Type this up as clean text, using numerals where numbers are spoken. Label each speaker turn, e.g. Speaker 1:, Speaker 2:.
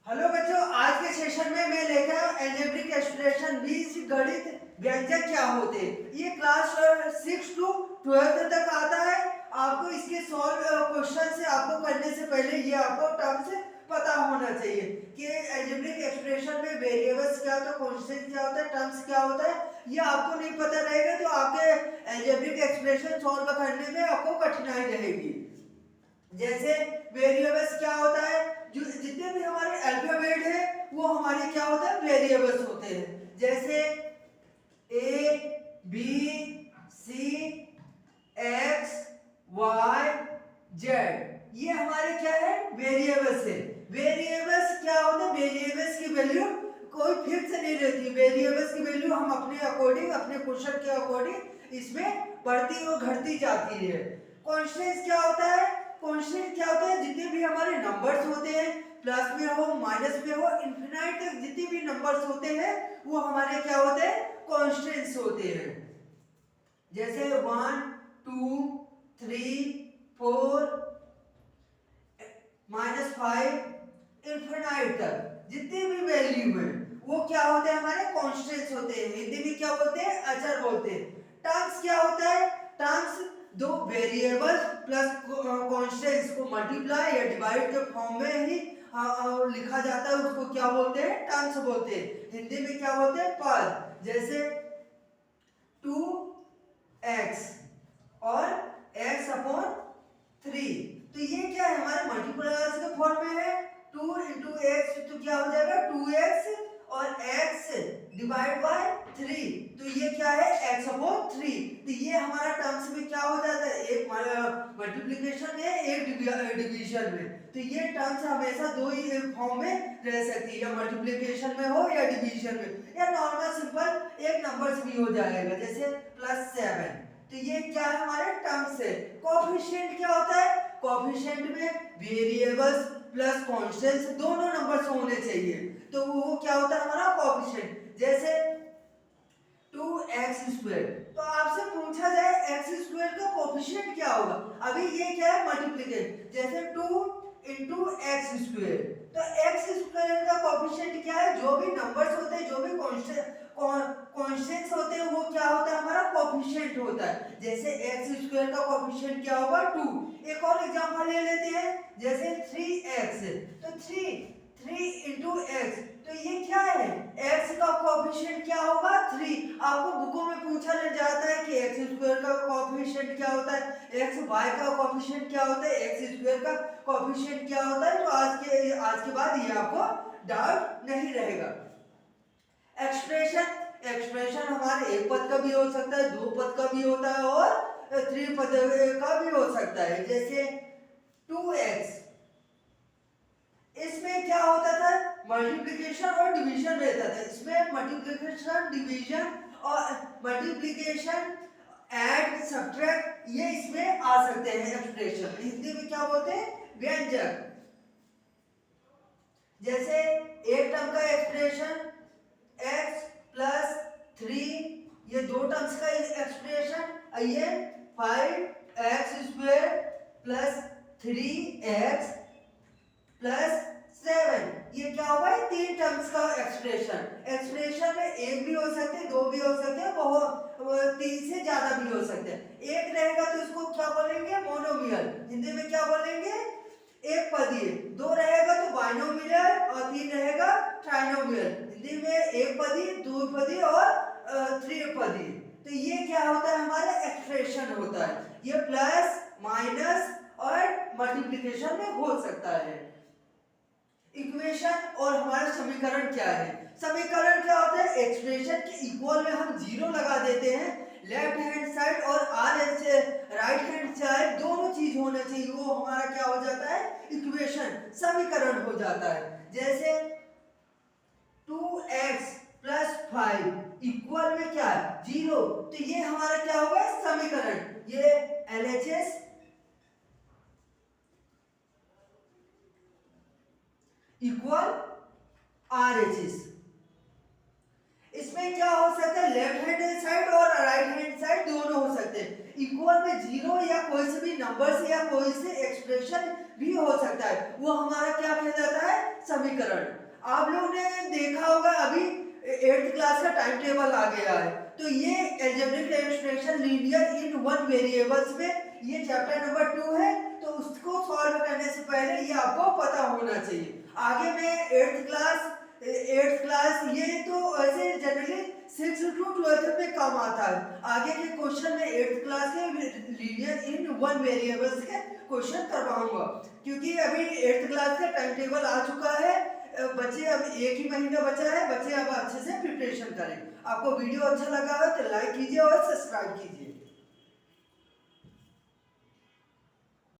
Speaker 1: Hello बच्चों, आज के सेशन में मैं लेकर आया एल्जेब्रिक एक्सप्रेशन बीजगणित व्यंजक क्या होते हैं। ये क्लास 6 टू 12 तक आता है। आपको इसके सॉल्व क्वेश्चन से आपको करने से पहले ये आपको टर्म्स पता होना चाहिए कि एल्जेब्रिक एक्सप्रेशन में वेरिएबल्स क्या होता है, कांस्टेंट क्या होता है, टर्म्स क्या होता है। ये आपको नहीं पता रहेगा तो आपके एल्जेब्रिक एक्सप्रेशन सॉल्व करने में आपको कठिनाई रहेगी। जैसे वेरिएबल्स क्या होता है, जो जितने भी हमारे अल्फाबेट है वो हमारे क्या होता है, वेरिएबल्स होते हैं। जैसे A B C X Y Z, ये हमारे क्या है, वेरिएबल्स है। वेरिएबल्स क्या होता है, वेरिएबल्स की वैल्यू कोई फिक्स नहीं रहती। वेरिएबल्स की वैल्यू हम अपने अकॉर्डिंग, अपने क्वेश्चन के अकॉर्डिंग इसमें बढ़ती और घटती जाती है। कांस्टेंट क्या होता है, कांस्टेंट क्या होता है, जितने भी हमारे नंबर्स होते हैं, प्लस में हो माइनस में हो इनफिनाइट तक जितने भी नंबर्स होते हैं वो हमारे क्या होते हैं, कांस्टेंट्स होते हैं। जैसे 1 2 3 4 -5 इनफिनाइट तक जितने भी वैल्यू है वो क्या होते हैं, हमारे कांस्टेंट्स होते हैं। हिंदी में क्या बोलते हैं, अचर बोलते हैं। टर्म्स क्या होता है, टर्म्स दो वेरिएबल्स प्लस कांस्टेंट्स को मल्टीप्लाई या डिवाइड के फॉर्म में ही लिखा जाता है, उसको क्या बोलते हैं, टर्म्स बोलते हैं। हिंदी में क्या बोलते हैं, पद। जैसे 2x और x अपॉन 3, तो ये क्या है, हमारे मल्टीप्लायर्स के फॉर्म में है। 2 इंटू एक्स तो क्या हो जाएगा 2x और x डिवाइड बाय 3, तो ये क्या है x अपॉन 3। तो ये हमारा टर्म्स में क्या हो जाता है, एक मल्टीप्लिकेशन है एक डिवीजन में। तो ये टर्म्स हमेशा दो ही फॉर्म में रह सकती है, या मल्टीप्लिकेशन में हो या डिवीजन में, या नॉर्मल सिंपल एक नंबर्स भी हो जाएगा जैसे +7। तो ये क्या है, हमारे टर्म्स है। कोएफिशिएंट क्या होता है, कोएफिशिएंट में वेरिएबल्स प्लस कांस्टेंट्स दोनों नंबर्स होने चाहिए, तो वो क्या होता है हमारा कोएफिशिएंट। जैसे 2x², तो आपसे पूछा जाए x² का कोएफिशिएंट क्या होगा। अभी ये क्या है, मल्टीप्लिकेशन। जैसे 2 इंटू x², तो x² का कोएफिशिएंट क्या है, जो भी नंबर्स होते हैं, जो भी कांस्टेंट्स होते हैं वो क्या होता है, हमारा कोएफिशिएंट होता है। जैसे x² का कोएफिशिएंट क्या होगा 2। एक और एग्जांपल ले लेते हैं, जैसे 3x, तो 3 इंटू एक्स, तो ये क्या है, x का कोएफिशिएंट क्या होगा 3। आपको बुकों में पूछा जाता है कि x² का कोएफिशिएंट क्या होता है, xy का कोएफिशिएंट क्या होता है, x² का कोएफिशिएंट क्या होता है। तो आज के बाद ये आपको डाउट नहीं रहेगा। एक्सप्रेशन, एक्सप्रेशन हमारे एक पद का भी हो सकता है, दो पद का भी होता है और त्रिपद का भी हो सकता है। जैसे 2x, इसमें क्या होता था, मल्टीप्लिकेशन और डिवीजन रहता था। इसमें मल्टीप्लिकेशन, डिवीजन और मल्टीप्लिकेशन, ऐड, सब्ट्रैक्ट, ये इसमें आ सकते हैं एक्सप्रेशन। हिंदी में क्या बोलते हैं, व्यंजक। जैसे एक टर्म का एक्सप्रेशन x प्लस 3, ये दो टर्म्स का एक्सप्रेशन। ये 5x² प्लस 3x प्लस 7, ये क्या होगा, तीन टर्म्स का एक्सप्रेशन। एक्सप्रेशन में एक भी हो सकते हैं, दो भी हो सकते हैं, बहुत तीन से ज्यादा भी हो सकते हैं। एक रहेगा तो इसको क्या बोलेंगे, मोनोमियल। हिंदी में क्या बोलेंगे, एक पदीय। दो रहेगा तो बाइनोमियल और तीन रहेगा ट्राइनोमियल। हिंदी में एक पदीय, दो पदीय और त्रिपदीय। तो ये क्या होता है, हमारा एक्सप्रेशन होता है। ये प्लस माइनस और मल्टीप्लिकेशन में हो सकता है। इक्वेशन और हमारा समीकरण क्या है, समीकरण क्या होता है, एक्सप्रेशन के इक्वल में हम जीरो लगा देते हैं। लेफ्ट हैंड साइड और राइट हैंड साइड दोनों चीज होना चाहिए, वो हमारा क्या हो जाता है, इक्वेशन, समीकरण हो जाता है। जैसे 2x प्लस 5 इक्वल में क्या है, 0, तो ये हमारा क्या होगा, समीकरण। ये LHS इक्वल RHS, इसमें क्या हो सकता है, लेफ्ट हैंड साइड और राइट हैंड साइड दोनों हो सकते हैं। इक्वल में जीरो या कोई से भी नंबर या कोई से एक्सप्रेशन भी हो सकता है, वो हमारा क्या कहलाता है, समीकरण। आप लोगों ने देखा होगा अभी 8th क्लास का टाइम टेबल आ गया है, तो ये algebraic expression linear in one variables में ये चैप्टर नंबर 2 है, तो उसको सॉल्व करने से पहले ये आपको पता होना चाहिए। आगे में 8th क्लास ये तो ऐसे जनरली 6 to 12 में कम आता है। आगे के क्वेश्चन में 8th क्लास के लीनियर इन वन वेरिएबल्स के क्वेश्चन करवाऊंगा, क्योंकि अभी 8th क्लास का टाइम टेबल आ चुका है। बच्चे अब 1 ही महीना बचा है, बच्चे अब अच्छे से प्रिपरेशन करें। आपको वीडियो अच्छा लगा हो तो लाइक कीजिए और सब्सक्राइब कीजिए।